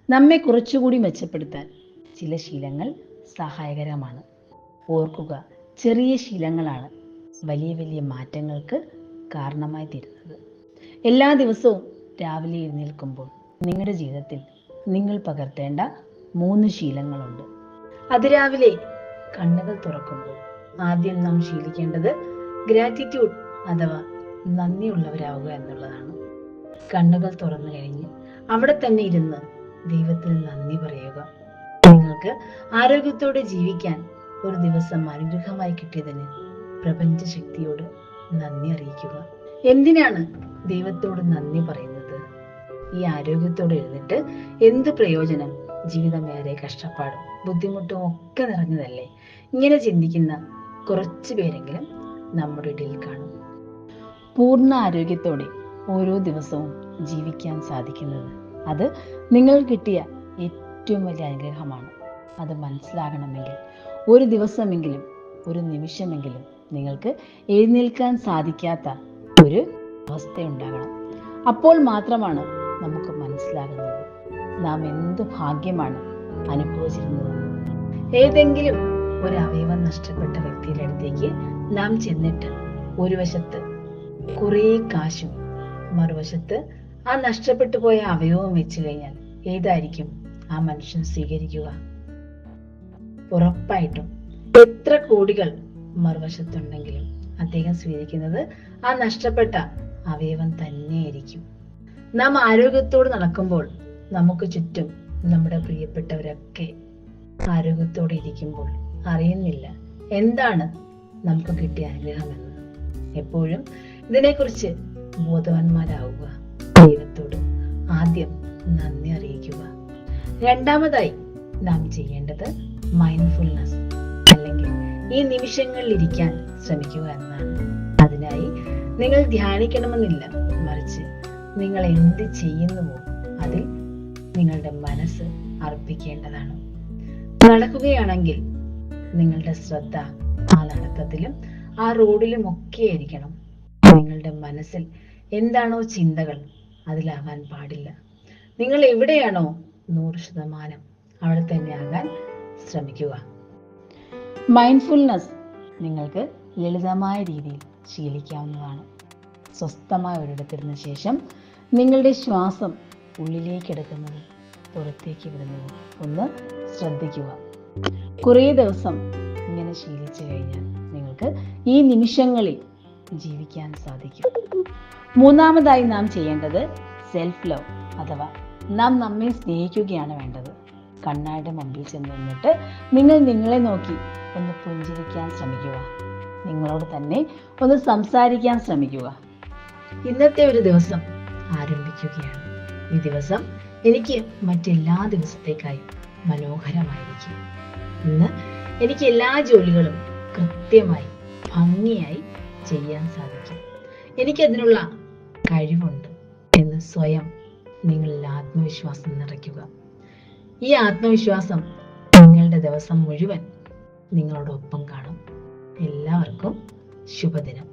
നമ്മെ കുറച്ചുകൂടി മെച്ചപ്പെടുത്താൻ ചില ശീലങ്ങൾ സഹായകരമാണ്. ഓർക്കുക, ചെറിയ ശീലങ്ങളാണ് വലിയ വലിയ മാറ്റങ്ങൾക്ക് കാരണമായി തീരുന്നത്. എല്ലാ ദിവസവും രാവിലെ എഴുന്നേൽക്കുമ്പോൾ നിങ്ങളുടെ ജീവിതത്തിൽ നിങ്ങൾ പകർത്തേണ്ട 3 ശീലങ്ങളുണ്ട്. അതിരാവിലെ കണ്ണുകൾ തുറക്കുമ്പോൾ ആദ്യം നാം ശീലിക്കേണ്ടത് ഗ്രാറ്റിറ്റ്യൂഡ് അഥവാ നന്ദിയുള്ളവരാവുക എന്നുള്ളതാണ്. കണ്ണുകൾ തുറന്നു കഴിഞ്ഞ് അവിടെ തന്നെ ഇരുന്ന് ദൈവത്തിന് നന്ദി പറയുക. നിങ്ങൾക്ക് ആരോഗ്യത്തോടെ ജീവിക്കാൻ ഒരു ദിവസം അനുഗ്രഹമായി കിട്ടിയതിന് പ്രപഞ്ച ശക്തിയോട് നന്ദി അറിയിക്കുക. എന്തിനാണ് ദൈവത്തോട് നന്ദി പറയുന്നത്? ഈ ആരോഗ്യത്തോടെ എഴുന്നിട്ട് എന്ത് പ്രയോജനം? ജീവിതമേറെ കഷ്ടപ്പാടും ബുദ്ധിമുട്ടും ഒക്കെ നിറഞ്ഞതല്ലേ? ഇങ്ങനെ ചിന്തിക്കുന്ന കുറച്ചു പേരെങ്കിലും നമ്മുടെ ഇടയിൽ കാണും. പൂർണ്ണ ആരോഗ്യത്തോടെ ഓരോ ദിവസവും ജീവിക്കാൻ സാധിക്കുന്നത് അത് നിങ്ങൾ കിട്ടിയ ഏറ്റവും വലിയ അനുഗ്രഹമാണ്. അത് മനസ്സിലാകണമെങ്കിൽ ഒരു ദിവസമെങ്കിലും, ഒരു നിമിഷമെങ്കിലും നിങ്ങൾക്ക് എഴുന്നേൽക്കാൻ സാധിക്കാത്ത ഒരു അവസ്ഥയുണ്ടാകണം. അപ്പോൾ മാത്രമാണ് നമുക്ക് മനസ്സിലാകുന്നത് നാം എന്ത് ഭാഗ്യമാണ് അനുഭവിച്ചിരുന്നത്. ഏതെങ്കിലും ഒരു അവയവം നഷ്ടപ്പെട്ട വ്യക്തിയുടെ അടുത്തേക്ക് നാം ചെന്നിട്ട് ഒരു വശത്ത് കുറേ കാശും മറുവശത്ത് ആ നഷ്ടപ്പെട്ടു പോയ അവയവം വെച്ച് കഴിഞ്ഞാൽ ഏതായിരിക്കും ആ മനുഷ്യൻ സ്വീകരിക്കുക? ഉറപ്പായിട്ടും എത്ര കോടികൾ മറുവശത്തുണ്ടെങ്കിലും അദ്ദേഹം സ്വീകരിക്കുന്നത് ആ നഷ്ടപ്പെട്ട അവയവം തന്നെയായിരിക്കും. നാം ആരോഗ്യത്തോട് നടക്കുമ്പോൾ നമുക്ക് ചുറ്റും നമ്മുടെ പ്രിയപ്പെട്ടവരൊക്കെ ആരോഗ്യത്തോടെ ഇരിക്കുമ്പോൾ അറിയുന്നില്ല എന്താണ് നമുക്ക് കിട്ടിയ അനുഗ്രഹമെന്ന്. എപ്പോഴും ഇതിനെക്കുറിച്ച് ബോധവാന്മാരാവുക. ദൈവത്തോട് ആദ്യം നന്ദി അറിയിക്കുക. രണ്ടാമതായി നാം ചെയ്യേണ്ടത് മൈൻഡ്ഫുൾനെസ് അല്ലെങ്കിൽ ഈ നിമിഷങ്ങളിൽ ഇരിക്കാൻ ശ്രമിക്കുക എന്നാണ്. അതിനായി നിങ്ങൾ ധ്യാനിക്കണമെന്നില്ല, മറിച്ച് നിങ്ങൾ എന്ത് ചെയ്യുന്നുവോ അതിൽ നിങ്ങളുടെ മനസ്സ് അർപ്പിക്കേണ്ടതാണ്. നടക്കുകയാണെങ്കിൽ നിങ്ങളുടെ ശ്രദ്ധ ആ നടത്തത്തിലും ആ റോഡിലും ഒക്കെ ആയിരിക്കണം. നിങ്ങളുടെ മനസ്സിൽ എന്താണോ ചിന്തകൾ അതിലാകാൻ പാടില്ല. നിങ്ങൾ എവിടെയാണോ 100% അവിടെ തന്നെ ആകാൻ ശ്രമിക്കുക. മൈൻഡ്ഫുൾനെസ് നിങ്ങൾക്ക് ലളിതമായ രീതിയിൽ ശീലിക്കാവുന്നതാണ്. സ്വസ്ഥമായ ഒരിടത്തിരുന്ന ശേഷം നിങ്ങളുടെ ശ്വാസം ഉള്ളിലേക്ക് എടുക്കുന്നത് പുറത്തേക്ക് വിടുന്നത് ഒന്ന് ശ്രദ്ധിക്കുക. കുറേ ദിവസം ഇങ്ങനെ ശീലിച്ചു കഴിഞ്ഞാൽ നിങ്ങൾക്ക് ഈ നിമിഷങ്ങളിൽ ജീവിക്കാൻ സാധിക്കും. മൂന്നാമതായി നാം ചെയ്യേണ്ടത് സെൽഫ് ലവ് അഥവാ നാം നമ്മെ സ്നേഹിക്കുകയാണ് വേണ്ടത്. കണ്ണാടിയുടെ മുമ്പിൽ ചെന്ന് നിന്നിട്ട് നിങ്ങൾ നിങ്ങളെ നോക്കി ഒന്ന് പുഞ്ചിരിക്കാൻ ശ്രമിക്കുക. നിങ്ങളോട് തന്നെ ഒന്ന് സംസാരിക്കാൻ ശ്രമിക്കുക. ഇന്നത്തെ ഒരു ദിവസം ആരംഭിക്കുകയാണ്. ഈ ദിവസം എനിക്ക് മറ്റെല്ലാ ദിവസത്തേക്കായും മനോഹരമായിരിക്കും. ഇന്ന് എനിക്ക് എല്ലാ ജോലികളും കൃത്യമായി ഭംഗിയായി ചെയ്യാൻ സാധിക്കും. എനിക്കതിനുള്ള കഴിവുണ്ട് എന്ന് സ്വയം നിങ്ങളിൽ ആത്മവിശ്വാസം നിറയ്ക്കുക. ഈ ആത്മവിശ്വാസം നിങ്ങളുടെ ദിവസം മുഴുവൻ നിങ്ങളോടൊപ്പം കാണും. എല്ലാവർക്കും ശുഭദിനം.